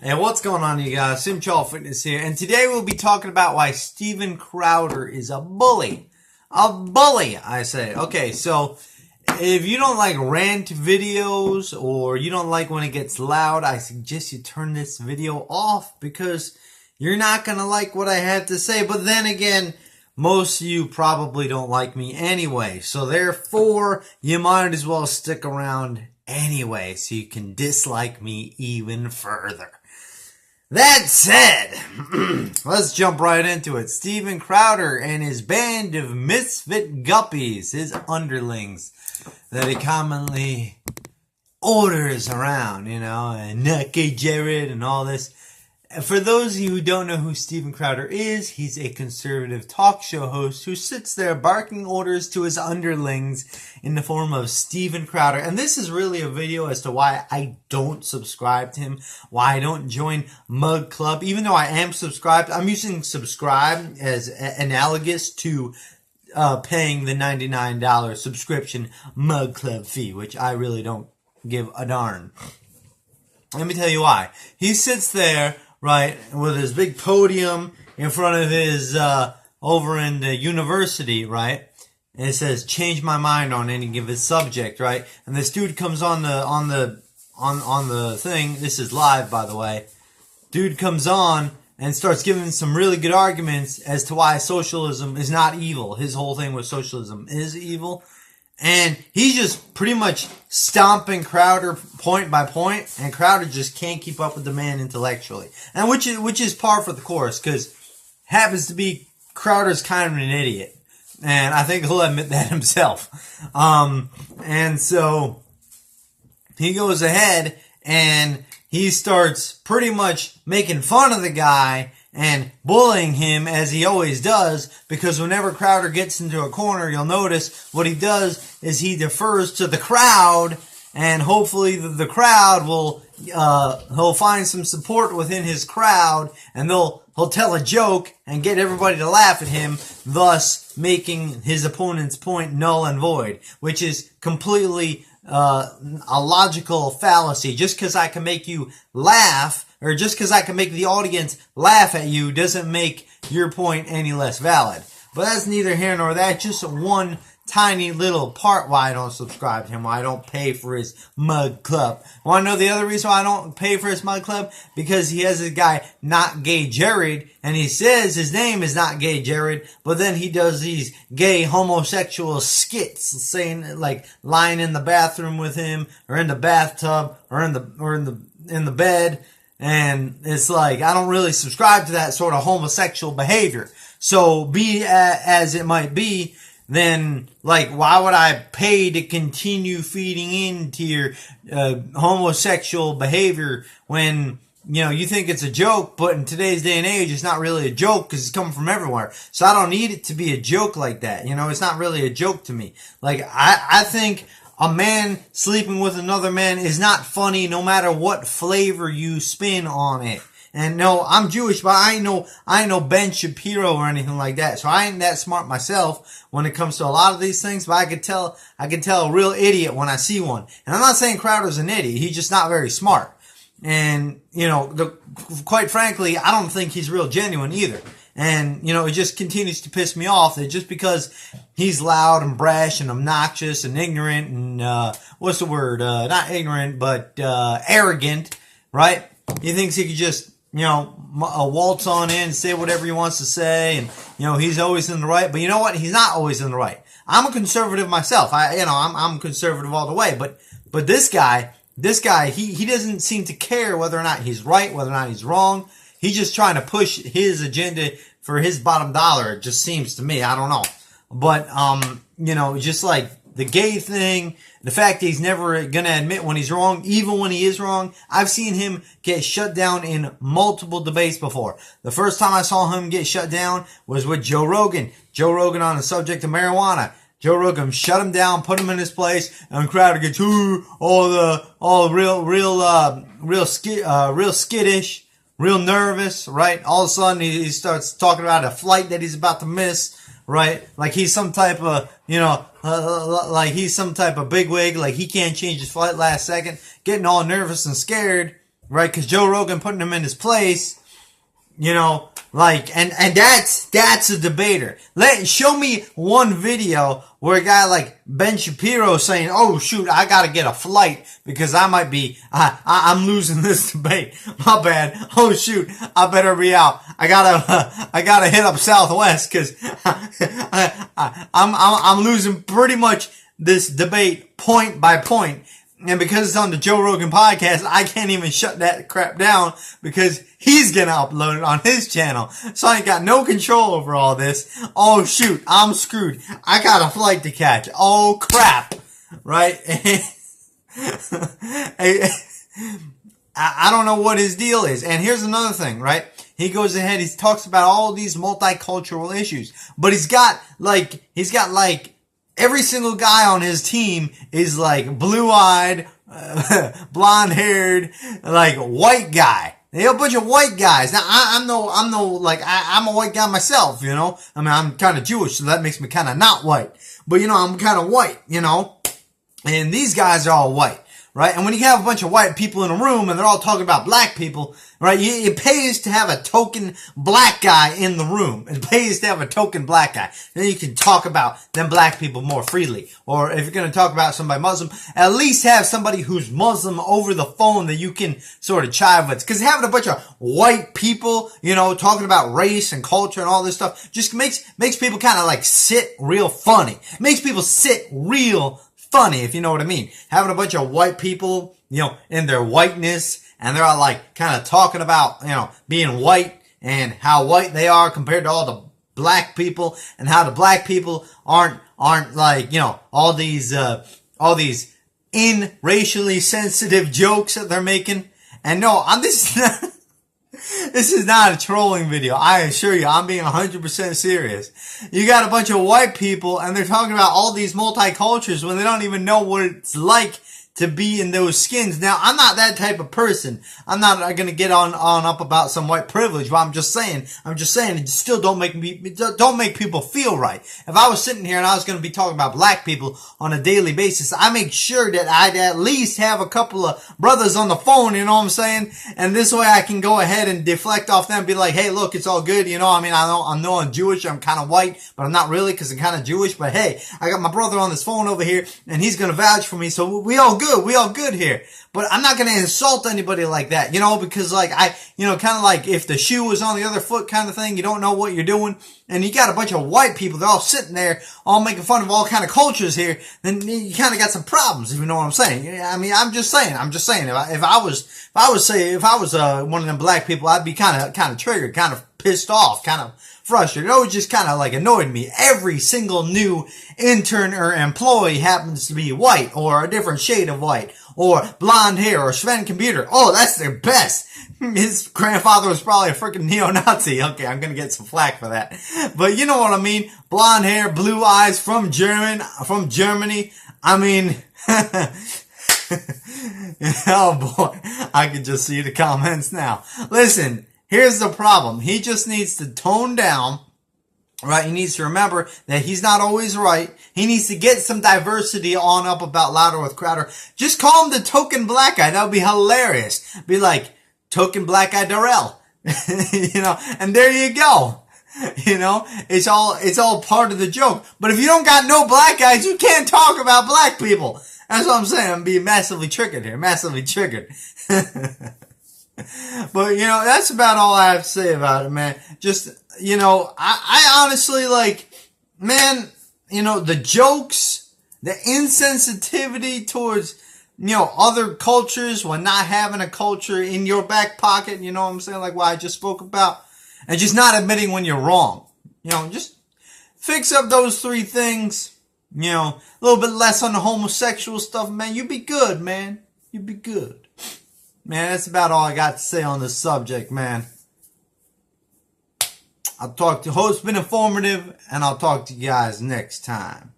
Hey, what's going on, you guys? Simchal Fitness here, and today we'll be talking about why Steven Crowder is a bully. A bully, I say. Okay, so if you don't like rant videos or you don't like when it gets loud, I suggest you turn this video off because you're not going to like what I have to say. But then again, most of you probably don't like me anyway, so therefore you might as well stick around anyway so you can dislike me even further. That said, let's jump right into it. Steven Crowder and his band of misfit guppies, his underlings, that he commonly orders around, and Not Gay Jared and all this. For those of you who don't know who Steven Crowder is, he's a conservative talk show host who sits there barking orders to his underlings in the form of Steven Crowder. And this is really a video as to why I don't subscribe to him, why I don't join Mug Club. Even though I am subscribed, I'm using subscribe as analogous to paying the $99 subscription Mug Club fee, which I really don't give a darn. Let me tell you why. He sits there, right, with his big podium in front of his, over in the university, right? And it says, change my mind on any given subject, right? And this dude comes on the thing. This is live, by the way. Dude comes on and starts giving some really good arguments as to why socialism is not evil. His whole thing with socialism is evil. And he's just pretty much stomping Crowder point by point, and Crowder just can't keep up with the man intellectually. And which is par for the course, because happens to be Crowder's kind of an idiot. And I think he'll admit that himself. And so he goes ahead and he starts pretty much making fun of the guy and bullying him, as he always does, because whenever Crowder gets into a corner, you'll notice what he does is he defers to the crowd, and hopefully the crowd will, he'll find some support within his crowd, and he'll tell a joke and get everybody to laugh at him, thus making his opponent's point null and void, which is completely a logical fallacy. Just because I can make you laugh, or just because I can make the audience laugh at you, doesn't make your point any less valid. But that's neither here nor there. Just one tiny little part why I don't subscribe to him, why I don't pay for his Mug Club. Want to know the other reason why I don't pay for his Mug Club? Because he has this guy, Not Gay Jared, and he says his name is Not Gay Jared, but then he does these gay homosexual skits, saying, like, lying in the bathroom with him, or in the bathtub, or in the bed. And it's like, I don't really subscribe to that sort of homosexual behavior. So be as it might be, then, like, why would I pay to continue feeding into your homosexual behavior when, you think it's a joke, but in today's day and age, it's not really a joke because it's coming from everywhere. So I don't need it to be a joke like that. It's not really a joke to me. Like, I think a man sleeping with another man is not funny no matter what flavor you spin on it. And no, I'm Jewish, but I ain't no Ben Shapiro or anything like that. So I ain't that smart myself when it comes to a lot of these things, but I can tell a real idiot when I see one. And I'm not saying Crowder's an idiot. He's just not very smart. And, quite frankly, I don't think he's real genuine either. And, it just continues to piss me off that just because he's loud and brash and obnoxious and ignorant and, what's the word? Not ignorant, but, arrogant, right? He thinks he could just, waltz on in and say whatever he wants to say, and, he's always in the right. But you know what? He's not always in the right. I'm a conservative myself. I'm conservative all the way. But this guy, he doesn't seem to care whether or not he's right, whether or not he's wrong. He's just trying to push his agenda for his bottom dollar. It just seems to me. I don't know. But, just like the gay thing, the fact that he's never going to admit when he's wrong, even when he is wrong. I've seen him get shut down in multiple debates before. The first time I saw him get shut down was with Joe Rogan. Joe Rogan on the subject of marijuana. Joe Rogan shut him down, put him in his place, and Crowder gets all real skittish, real nervous, right? All of a sudden he starts talking about a flight that he's about to miss, right? Like he's some type of, like he's some type of bigwig, like he can't change his flight last second, getting all nervous and scared, right? Because Joe Rogan putting him in his place, you know, like, and that's a debater. Show me one video where a guy like Ben Shapiro saying, "Oh shoot, I gotta get a flight because I might be, I'm losing this debate. My bad. Oh shoot, I better be out. I gotta hit up Southwest because I'm losing pretty much this debate point by point." And because it's on the Joe Rogan podcast, I can't even shut that crap down because he's gonna upload it on his channel. So I ain't got no control over all this. Oh shoot, I'm screwed. I got a flight to catch. Oh crap. Right? I don't know what his deal is. And here's another thing, right? He goes ahead, he talks about all these multicultural issues. But he's got like, every single guy on his team is like blue-eyed, blonde-haired, like white guy. They're a bunch of white guys. Now I'm a white guy myself, you know. I mean, I'm kind of Jewish, so that makes me kind of not white. But you know, I'm kind of white, you know. And these guys are all white, right? And when you have a bunch of white people in a room and they're all talking about black people, right? It pays to have a token black guy in the room. It pays to have a token black guy. Then you can talk about them black people more freely. Or if you're going to talk about somebody Muslim, at least have somebody who's Muslim over the phone that you can sort of chive with. Because having a bunch of white people, you know, talking about race and culture and all this stuff just makes people kind of like sit real funny. Makes people sit real funny, if you know what I mean. Having a bunch of white people, you know, in their whiteness, and they're all like kind of talking about, you know, being white and how white they are compared to all the black people, and how the black people aren't like, you know, all these in racially sensitive jokes that they're making. And no, this is not a trolling video. I assure you, I'm being 100% serious. You got a bunch of white people and they're talking about all these multicultures when they don't even know what it's like to be in those skins. Now, I'm not that type of person. I'm not going to get on up about some white privilege, but I'm just saying it still don't make people feel right. If I was sitting here and I was going to be talking about black people on a daily basis, I make sure that I'd at least have a couple of brothers on the phone, you know what I'm saying? And this way I can go ahead and deflect off them and be like, hey, look, it's all good. You know, I mean, I know I'm Jewish. I'm kind of white, but I'm not really because I'm kind of Jewish. But hey, I got my brother on this phone over here and he's going to vouch for me. So we all good here. But I'm not going to insult anybody like that, you know, because like kind of like if the shoe was on the other foot kind of thing, you don't know what you're doing. And you got a bunch of white people, they're all sitting there, all making fun of all kind of cultures here, then you kind of got some problems, if you know what I'm saying. I mean, I'm just saying, if I was one of them black people, I'd be kind of triggered, kind of pissed off, kind of frustrated. It always just kind of like annoyed me. Every single new intern or employee happens to be white or a different shade of white or blonde hair or Sven computer. Oh, that's their best. His grandfather was probably a freaking neo-Nazi. Okay, I'm gonna get some flack for that. But you know what I mean. Blonde hair, blue eyes, from Germany. I mean, oh boy, I can just see the comments now. Listen, here's the problem. He just needs to tone down, right? He needs to remember that he's not always right. He needs to get some diversity on up about Louder with Crowder. Just call him the token black guy. That would be hilarious. Be like, token black guy Darrell. You know, and there you go. You know, it's all part of the joke. But if you don't got no black guys, you can't talk about black people. That's what I'm saying. I'm being massively triggered here. Massively triggered. But, you know, that's about all I have to say about it, man. Just, you know, I honestly, like, man, you know, the jokes, the insensitivity towards, you know, other cultures when not having a culture in your back pocket, you know what I'm saying? Like what I just spoke about. And just not admitting when you're wrong. You know, just fix up those three things. You know, a little bit less on the homosexual stuff, man. You'd be good, man. You'd be good. Man, that's about all I got to say on this subject, man. I'll talk to you. Hope's been informative, and I'll talk to you guys next time.